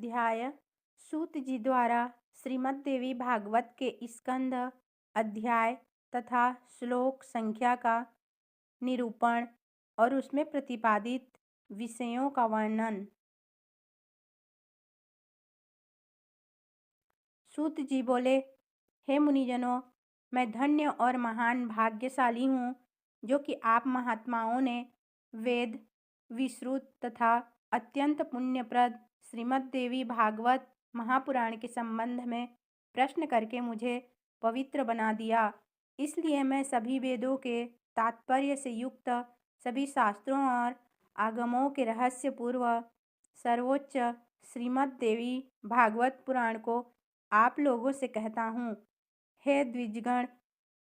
अध्याय सूत जी द्वारा श्रीमद् देवी भागवत के स्कंद अध्याय तथा श्लोक संख्या का निरूपण और उसमें प्रतिपादित विषयों का वर्णन। सूत जी बोले, हे मुनिजनों, मैं धन्य और महान भाग्यशाली हूँ जो कि आप महात्माओं ने वेद विश्रुत तथा अत्यंत पुण्यप्रद श्रीमद् देवी भागवत महापुराण के संबंध में प्रश्न करके मुझे पवित्र बना दिया। इसलिए मैं सभी वेदों के तात्पर्य से युक्त सभी शास्त्रों और आगमों के रहस्यपूर्व सर्वोच्च श्रीमद् देवी भागवत पुराण को आप लोगों से कहता हूँ। हे द्विजगण,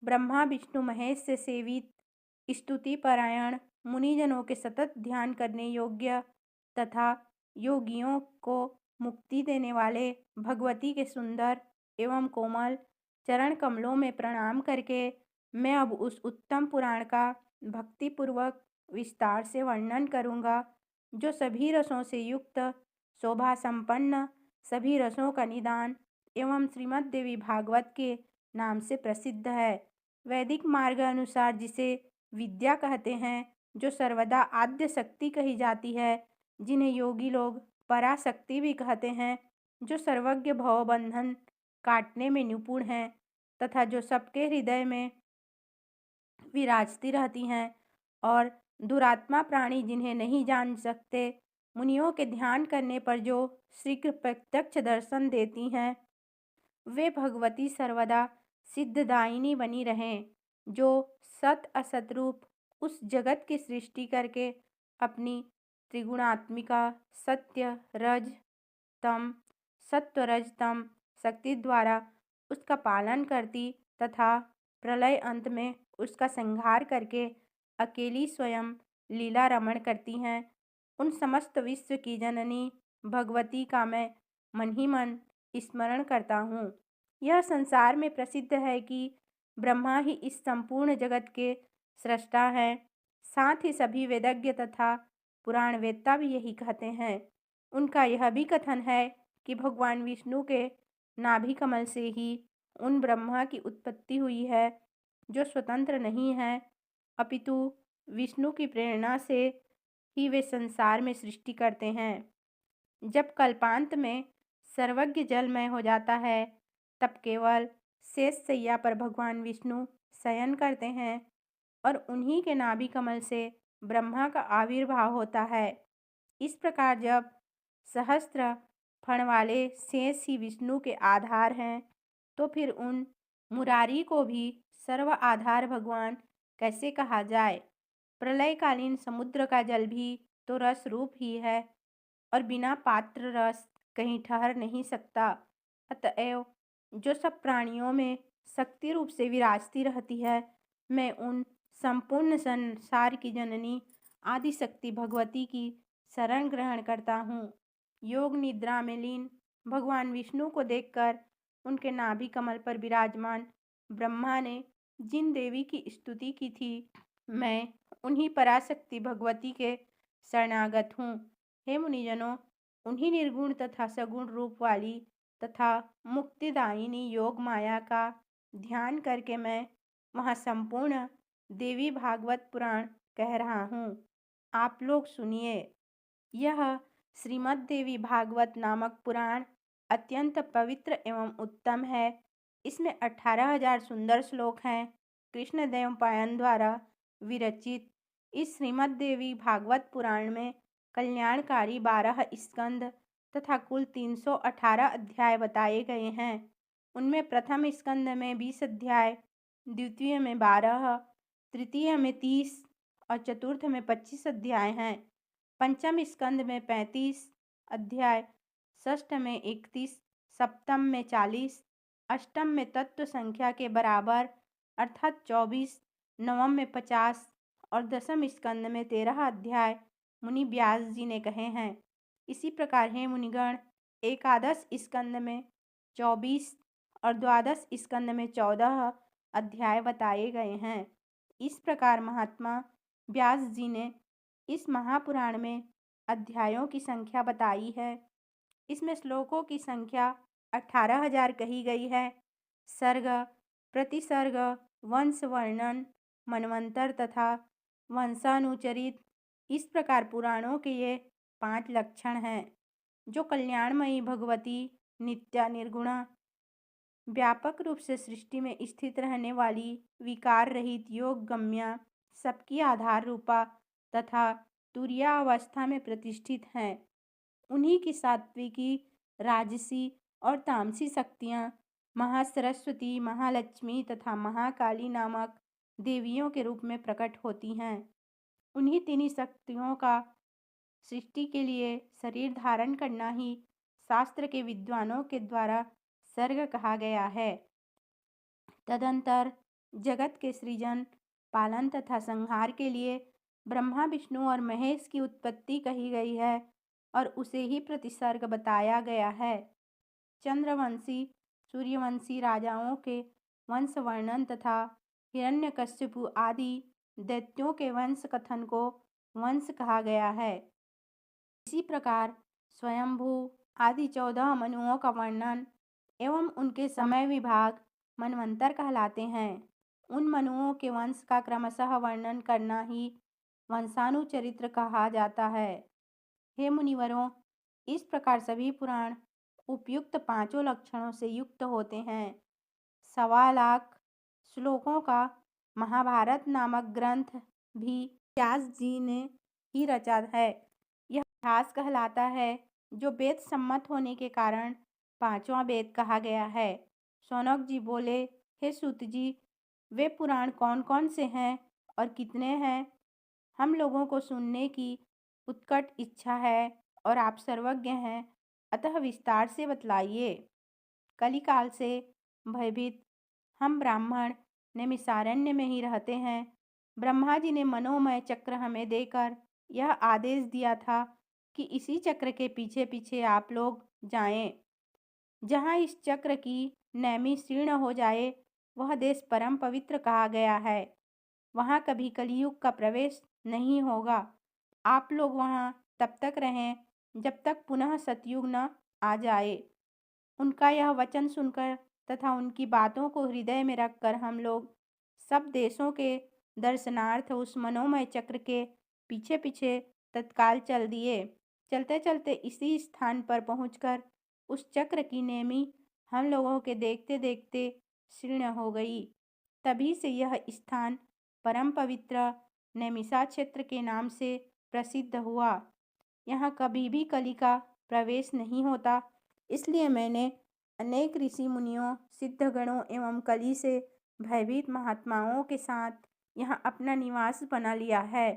ब्रह्मा विष्णु महेश से सेवित स्तुति परायण मुनिजनों के सतत ध्यान करने योग्य तथा योगियों को मुक्ति देने वाले भगवती के सुंदर एवं कोमल चरण कमलों में प्रणाम करके मैं अब उस उत्तम पुराण का भक्तिपूर्वक विस्तार से वर्णन करूँगा जो सभी रसों से युक्त, शोभा संपन्न, सभी रसों का निदान एवं श्रीमद् देवी भागवत के नाम से प्रसिद्ध है। वैदिक मार्ग अनुसार जिसे विद्या कहते हैं, जो सर्वदा आद्य शक्ति कही जाती है, जिन्हें योगी लोग पराशक्ति भी कहते हैं, जो सर्वज्ञ भवबंधन काटने में निपुण हैं तथा जो सबके हृदय में विराजती रहती हैं और दुरात्मा प्राणी जिन्हें नहीं जान सकते, मुनियों के ध्यान करने पर जो शीघ्र प्रत्यक्ष दर्शन देती हैं, वे भगवती सर्वदा सिद्धदायिनी बनी रहें, जो सत असत रूप उस जगत की सृष्टि करके अपनी त्रिगुणात्मिका सत्य रज तम सत्व रज तम शक्ति द्वारा उसका पालन करती तथा प्रलय अंत में उसका संहार करके अकेली स्वयं लीला रमण करती हैं। उन समस्त विश्व की जननी भगवती का मैं मन ही मन स्मरण करता हूँ। यह संसार में प्रसिद्ध है कि ब्रह्मा ही इस संपूर्ण जगत के सृष्टा हैं। साथ ही सभी वेदज्ञ तथा पुराण वेत्ता भी यही कहते हैं। उनका यह भी कथन है कि भगवान विष्णु के नाभि कमल से ही उन ब्रह्मा की उत्पत्ति हुई है, जो स्वतंत्र नहीं है, अपितु विष्णु की प्रेरणा से ही वे संसार में सृष्टि करते हैं। जब कल्पांत में सर्वज्ञ जलमय हो जाता है, तब केवल शेष शैया पर भगवान विष्णु शयन करते हैं और उन्हीं के नाभि कमल से ब्रह्मा का आविर्भाव होता है। इस प्रकार जब सहस्त्र फण वाले शेष ही विष्णु के आधार हैं, तो फिर उन मुरारी को भी सर्व आधार भगवान कैसे कहा जाए। प्रलयकालीन समुद्र का जल भी तो रस रूप ही है और बिना पात्र रस कहीं ठहर नहीं सकता। अतएव जो सब प्राणियों में शक्ति रूप से विराजती रहती है, मैं उन संपूर्ण संसार की जननी आदि शक्ति भगवती की शरण ग्रहण करता हूँ। योग निद्रा में लीन भगवान विष्णु को देखकर उनके नाभि कमल पर विराजमान ब्रह्मा ने जिन देवी की स्तुति की थी, मैं उन्हीं पराशक्ति भगवती के शरणागत हूँ। हे मुनिजनों, उन्हीं निर्गुण तथा सगुण रूप वाली तथा मुक्तिदायिनी योग माया का ध्यान करके मैं वहाँ संपूर्ण देवी भागवत पुराण कह रहा हूँ। आप लोग सुनिए। यह श्रीमद् देवी भागवत नामक पुराण अत्यंत पवित्र एवं उत्तम है। इसमें 18,000 सुंदर श्लोक हैं। कृष्णदेव पायन द्वारा विरचित इस श्रीमद् देवी भागवत पुराण में कल्याणकारी 12 स्कंद तथा कुल 318 अध्याय बताए गए हैं। उनमें प्रथम स्कंद में 20 अध्याय, द्वितीय में 12, तृतीय में 30 और चतुर्थ में 25 अध्याय हैं। पंचम स्कंद में 35 अध्याय, षष्ठ में 31, सप्तम में 40, अष्टम में तत्व संख्या के बराबर अर्थात 24, नवम में 50 और दसम स्कंद में 13 अध्याय मुनि व्यास जी ने कहे हैं। इसी प्रकार हे मुनिगण, एकादश स्कंद में 24 और द्वादश स्कंद में 14 अध्याय बताए गए हैं। इस प्रकार महात्मा व्यास जी ने इस महापुराण में अध्यायों की संख्या बताई है। इसमें श्लोकों की संख्या 18,000 कही गई है। सर्ग, प्रतिसर्ग, वंश वर्णन, मनवंतर तथा वंशानुचरित, इस प्रकार पुराणों के ये 5 लक्षण हैं जो कल्याणमयी भगवती नित्या निर्गुणा व्यापक रूप से सृष्टि में स्थित रहने वाली विकार रहित योग गम्या सबकी आधार रूपा तथा तुरिया अवस्था में प्रतिष्ठित हैं। उन्हीं की सात्विकी, राजसी और तामसी शक्तियाँ महासरस्वती, महालक्ष्मी तथा महाकाली नामक देवियों के रूप में प्रकट होती हैं। उन्हीं तीनों शक्तियों का सृष्टि के लिए शरीर धारण करना ही शास्त्र के विद्वानों के द्वारा सर्ग कहा गया है। तदंतर जगत के सृजन, पालन तथा संहार के लिए ब्रह्मा, विष्णु और महेश की उत्पत्ति कही गई है और उसे ही प्रतिसर्ग बताया गया है। चंद्रवंशी, सूर्यवंशी राजाओं के वंश वर्णन तथा हिरण्यकश्यपु आदि दैत्यों के वंश कथन को वंश कहा गया है। इसी प्रकार स्वयंभू आदि 14 मनुओं का वर्णन एवं उनके समय विभाग मनवंतर कहलाते हैं। उन मनुओं के वंश का क्रमशः वर्णन करना ही वंशानुचरित्र कहा जाता है। हे मुनिवरों, इस प्रकार सभी पुराण उपयुक्त 5 लक्षणों से युक्त होते हैं। 1.25 लाख श्लोकों का महाभारत नामक ग्रंथ भी व्यास जी ने ही रचा है। यह इतिहास कहलाता है जो वेद सम्मत होने के कारण 5वां वेद कहा गया है। शौनक जी बोले, हे सूत जी, वे पुराण कौन कौन से हैं और कितने हैं? हम लोगों को सुनने की उत्कट इच्छा है और आप सर्वज्ञ हैं, अतः विस्तार से बतलाइए। कलिकाल से भयभीत हम ब्राह्मण नैमिषारण्य में ही रहते हैं। ब्रह्मा जी ने मनोमय चक्र हमें देकर यह आदेश दिया था कि इसी चक्र के पीछे पीछे आप लोग जाएं। जहाँ इस चक्र की नैमी शीर्ण हो जाए वह देश परम पवित्र कहा गया है। वहाँ कभी कलियुग का प्रवेश नहीं होगा। आप लोग वहाँ तब तक रहें जब तक पुनः सतयुग न आ जाए। उनका यह वचन सुनकर तथा उनकी बातों को हृदय में रखकर हम लोग सब देशों के दर्शनार्थ उस मनोमय चक्र के पीछे पीछे तत्काल चल दिए। चलते चलते इसी स्थान पर पहुंचकर उस चक्र की नेमी हम लोगों के देखते देखते क्षीण हो गई। तभी से यह स्थान परम पवित्र नैमिषा क्षेत्र के नाम से प्रसिद्ध हुआ। यहाँ कभी भी कली का प्रवेश नहीं होता। इसलिए मैंने अनेक ऋषि मुनियों, सिद्धगणों एवं कली से भयभीत महात्माओं के साथ यहाँ अपना निवास बना लिया है।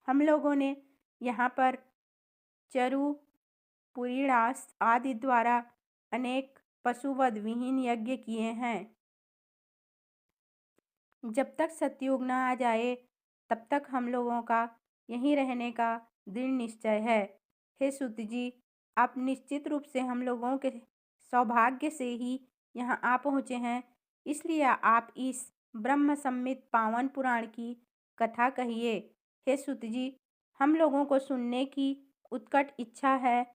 हम लोगों ने यहाँ पर चरु, पुरीड़ास आदि द्वारा अनेक पशुवध विहीन यज्ञ किए हैं। जब तक सतयुग न आ जाए तब तक हम लोगों का यहीं रहने का दृढ़ निश्चय है। हे सूत जी, आप निश्चित रूप से हम लोगों के सौभाग्य से ही यहाँ आ पहुँचे हैं, इसलिए आप इस ब्रह्म सम्मित पावन पुराण की कथा कहिए। हे सूत जी, हम लोगों को सुनने की उत्कट इच्छा है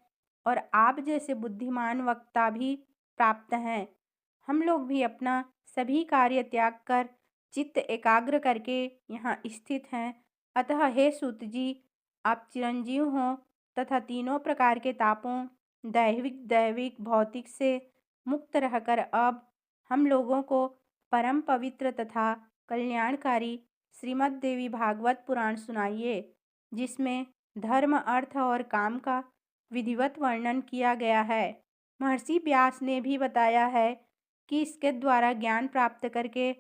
और आप जैसे बुद्धिमान वक्ता भी प्राप्त हैं। हम लोग भी अपना सभी कार्य त्याग कर चित्त एकाग्र करके यहाँ स्थित हैं। अतः हे सूत जी, आप चिरंजीव हों तथा तीनों प्रकार के तापों दैविक, दैविक, भौतिक से मुक्त रहकर अब हम लोगों को परम पवित्र तथा कल्याणकारी श्रीमद् देवी भागवत पुराण सुनाइए, जिसमें धर्म, अर्थ और काम का विधिवत वर्णन किया गया है। महर्षि व्यास ने भी बताया है कि इसके द्वारा ज्ञान प्राप्त करके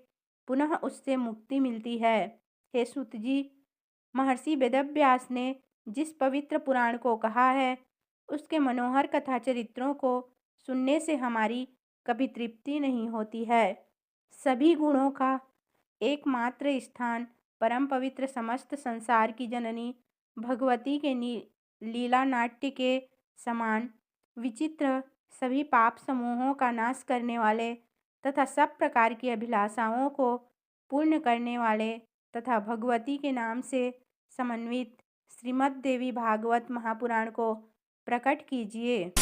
पुनः उससे मुक्ति मिलती है। हे सूत जी, महर्षि वेदव्यास ने जिस पवित्र पुराण को कहा है उसके मनोहर कथा चरित्रों को सुनने से हमारी कभी तृप्ति नहीं होती है। सभी गुणों का एकमात्र स्थान परम पवित्र समस्त संसार की जननी भगवती के लीला नाट्य के समान विचित्र, सभी पाप समूहों का नाश करने वाले तथा सब प्रकार की अभिलाषाओं को पूर्ण करने वाले तथा भगवती के नाम से समन्वित श्रीमद् देवी भागवत महापुराण को प्रकट कीजिए।